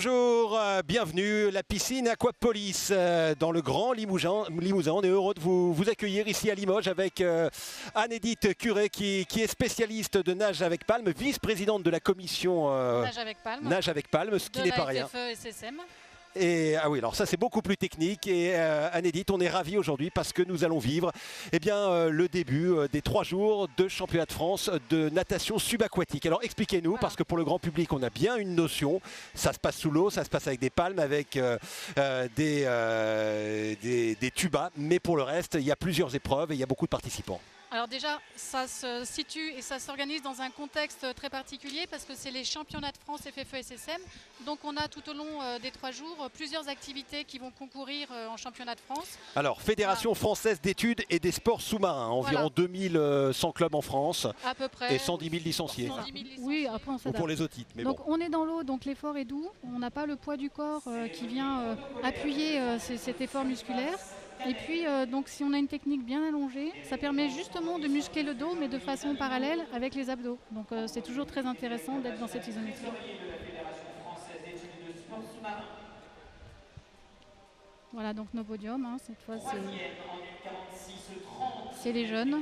Bonjour, bienvenue, la piscine Aquapolis dans le Grand Limousin. On est heureux de vous accueillir ici à Limoges avec Anne-Édith Curé qui est spécialiste de nage avec palme, vice-présidente de la commission nage avec palme, ce qui n'est pas rien. SSM. Et ah oui, alors ça c'est beaucoup plus technique. Et Anne-Édith, on est ravis aujourd'hui parce que nous allons vivre le début des 3 jours de championnat de France de natation subaquatique. Alors expliquez-nous, parce que pour le grand public on a bien une notion. Ça se passe sous l'eau, ça se passe avec des palmes, avec des tubas, mais pour le reste il y a plusieurs épreuves et il y a beaucoup de participants. Alors déjà, ça se situe et ça s'organise dans un contexte très particulier parce que c'est les championnats de France FFE-SSM. Donc on a tout au long des 3 jours plusieurs activités qui vont concourir en championnat de France. Alors, Fédération française d'études et des sports sous-marins, environ 2100 clubs en France à peu près, et 110 000 licenciés. 110 000 licenciés. Oui, après on s'adapte. Pour les autres titres. Mais donc bon. on est dans l'eau, donc l'effort est doux. On n'a pas le poids du corps qui vient appuyer cet effort musculaire. Et puis, donc, si on a une technique bien allongée, ça permet justement de muscler le dos, mais de façon parallèle avec les abdos. Donc, c'est toujours très intéressant d'être dans cette isométrie. Voilà, donc nos podiums. Hein, cette fois, c'est les jeunes.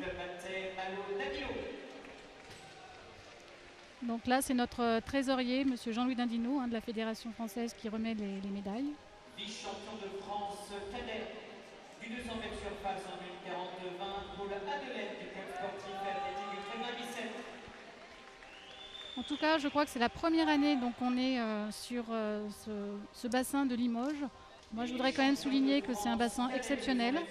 Donc là, c'est notre trésorier, monsieur Jean-Louis Dindino, de la Fédération française, qui remet les médailles. Vice-champion de France cadet. Du 200 mètres surface en 1,40-20 pour l'Adelette du club sportif athlétique du Crédit Bicêtre. En tout cas, je crois que c'est la première année donc on est sur ce bassin de Limoges. Moi, je voudrais quand même souligner que c'est un bassin exceptionnel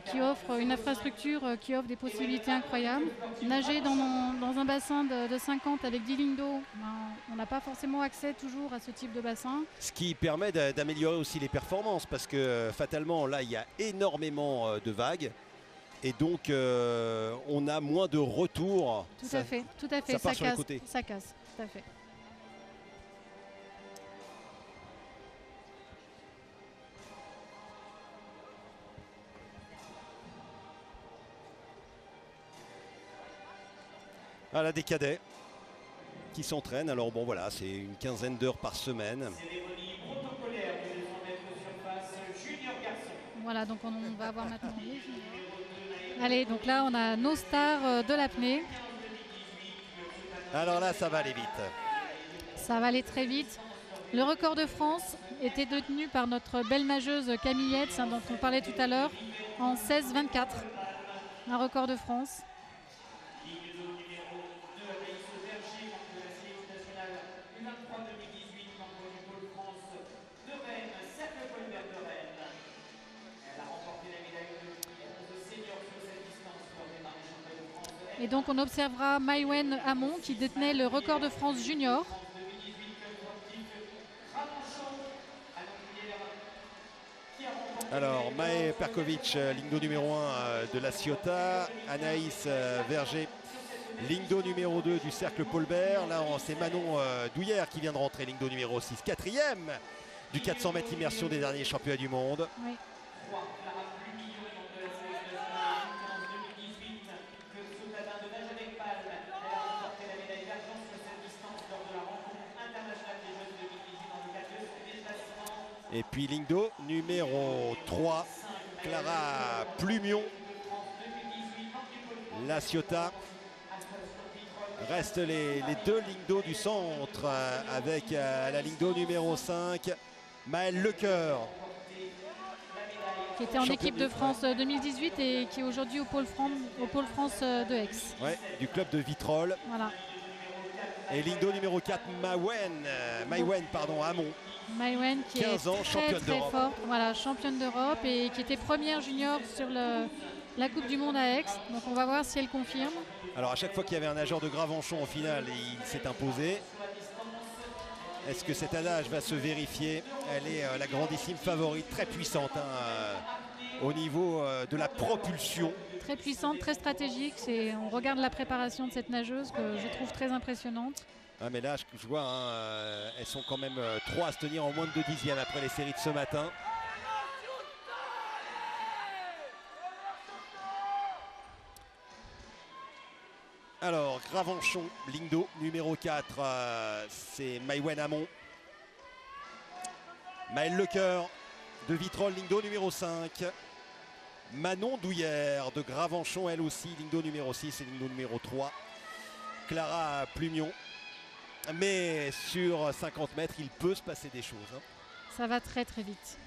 qui offre une infrastructure qui offre des possibilités incroyables. Nager dans un bassin de 50 avec 10 lignes d'eau, on n'a pas forcément accès toujours à ce type de bassin. Ce qui permet d'améliorer aussi les performances parce que fatalement, là, il y a énormément de vagues. Et donc, on a moins de retours. Tout à fait. Ça part sur les côtés. Ça casse, tout à fait. Voilà des cadets qui s'entraînent. Alors bon voilà, c'est une quinzaine d'heures par semaine. Cérémonie protocolaire du 200 mètres surface junior garçon. Voilà, donc on va avoir maintenant les juniors. Allez, donc là on a nos stars de l'apnée. Alors là, ça va aller vite. Ça va aller très vite. Le record de France était détenu par notre belle nageuse Camille Hetz, dont on parlait tout à l'heure, en 16-24. Un record de France. Et donc on observera Maïwen Hamon qui détenait le record de France junior. Alors Maë Perkovic, ligne d'eau numéro 1 de la Ciotat. Anaïs Verger, ligne d'eau numéro 2 du Cercle Paulbert. Là c'est Manon Douillère qui vient de rentrer, ligne d'eau numéro 6. 4e du 400 mètres immersion des derniers championnats du monde. Oui. Et puis ligne d'eau numéro 3, Clara Plumion, La Ciotat. Restent les 2 lignes d'eau du centre avec la ligne d'eau numéro 5, Maëlle Lecoeur. Qui était en équipe de France 2018 et qui est aujourd'hui au Pôle France de Aix. Ouais, du club de Vitrolles. Voilà. Et ligne d'eau numéro 4, Maïwen Hamon. Maïwen qui 15 ans, est championne très d'Europe. forte, voilà, championne d'Europe et qui était première junior sur la Coupe du Monde à Aix. Donc on va voir si elle confirme. Alors à chaque fois qu'il y avait un nageur de Gravenchon au final, il s'est imposé. Est-ce que cet adage va se vérifier? Elle est la grandissime favorite, très puissante au niveau de la propulsion. Très puissante, très stratégique. On regarde la préparation de cette nageuse que je trouve très impressionnante. Ah mais là je vois, elles sont quand même 3 à se tenir en moins de 2 dixièmes après les séries de ce matin. Alors Gravenchon, ligne d'eau numéro 4, c'est Maïwen Hamon. Maëlle Lecoeur de Vitrolles, ligne d'eau numéro 5. Manon Douillère de Gravenchon, elle aussi, ligne d'eau numéro 6 et ligne d'eau numéro 3. Clara Plumion. Mais sur 50 mètres, il peut se passer des choses. Hein. Ça va très très vite.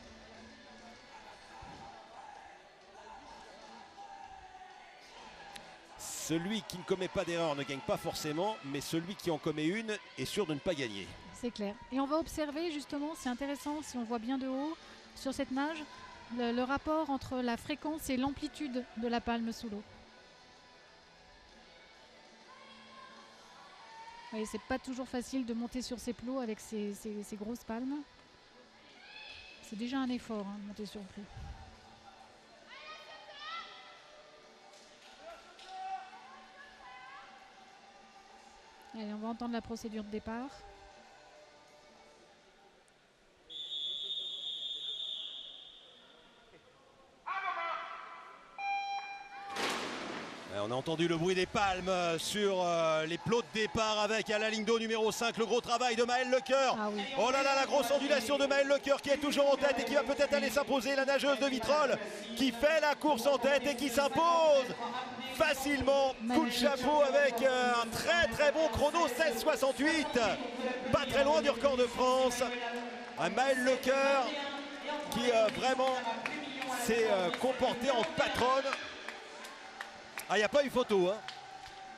Celui qui ne commet pas d'erreur ne gagne pas forcément, mais celui qui en commet une est sûr de ne pas gagner. C'est clair. Et on va observer justement, c'est intéressant si on voit bien de haut sur cette nage, le rapport entre la fréquence et l'amplitude de la palme sous l'eau. Vous voyez, c'est pas toujours facile de monter sur ces plots avec ces grosses palmes. C'est déjà un effort hein, de monter sur le plot. Allez, on va entendre la procédure de départ. On a entendu le bruit des palmes sur les plots de départ avec à la ligne d'eau numéro 5 le gros travail de Maëlle Lecoeur. Ah oui. Oh là là, la grosse ondulation de Maëlle Lecoeur qui est toujours en tête et qui va peut-être aller s'imposer. La nageuse de Vitrolles qui fait la course en tête et qui s'impose facilement. Coup de chapeau avec un très très bon chrono 16,68. Pas très loin du record de France. Maëlle Lecoeur qui vraiment s'est comportée en patronne. Ah, il n'y a pas eu photo. Hein.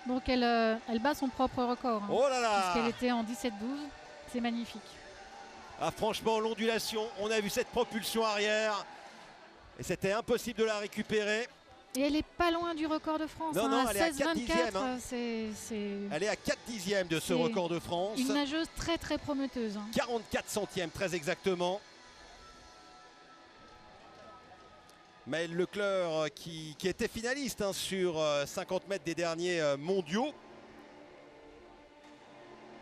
Donc elle bat son propre record. Hein, oh là là, puisqu'elle était en 17-12. C'est magnifique. Ah, franchement, l'ondulation, on a vu cette propulsion arrière. Et c'était impossible de la récupérer. Et elle est pas loin du record de France. Non, hein, non, à elle est à 4 dixièmes. Hein. Elle est à 4 dixièmes de ce record de France. Une nageuse très très prometteuse. Hein. 44 centièmes, très exactement. Maëlle Lecoeur qui était finaliste hein, sur 50 mètres des derniers mondiaux.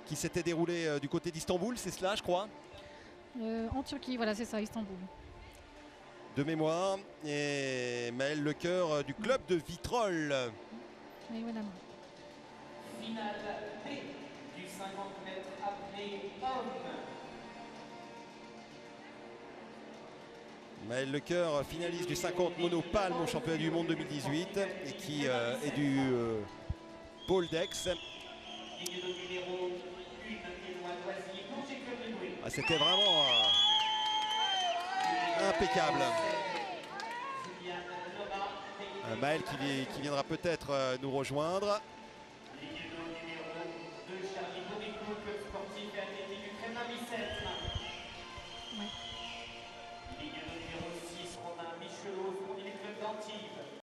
Qui s'était déroulé du côté d'Istanbul, c'est cela je crois en Turquie, voilà c'est ça, Istanbul. De mémoire. Et Maëlle Lecoeur du club de Vitrolles. Et voilà. Finale B du 50 mètres apnée homme. Maëlle Lecoeur, finaliste du 50 monopalme au championnat du monde 2018 et qui est du pôle d'Aix. Ah, c'était vraiment impeccable. Maëlle qui viendra peut-être nous rejoindre.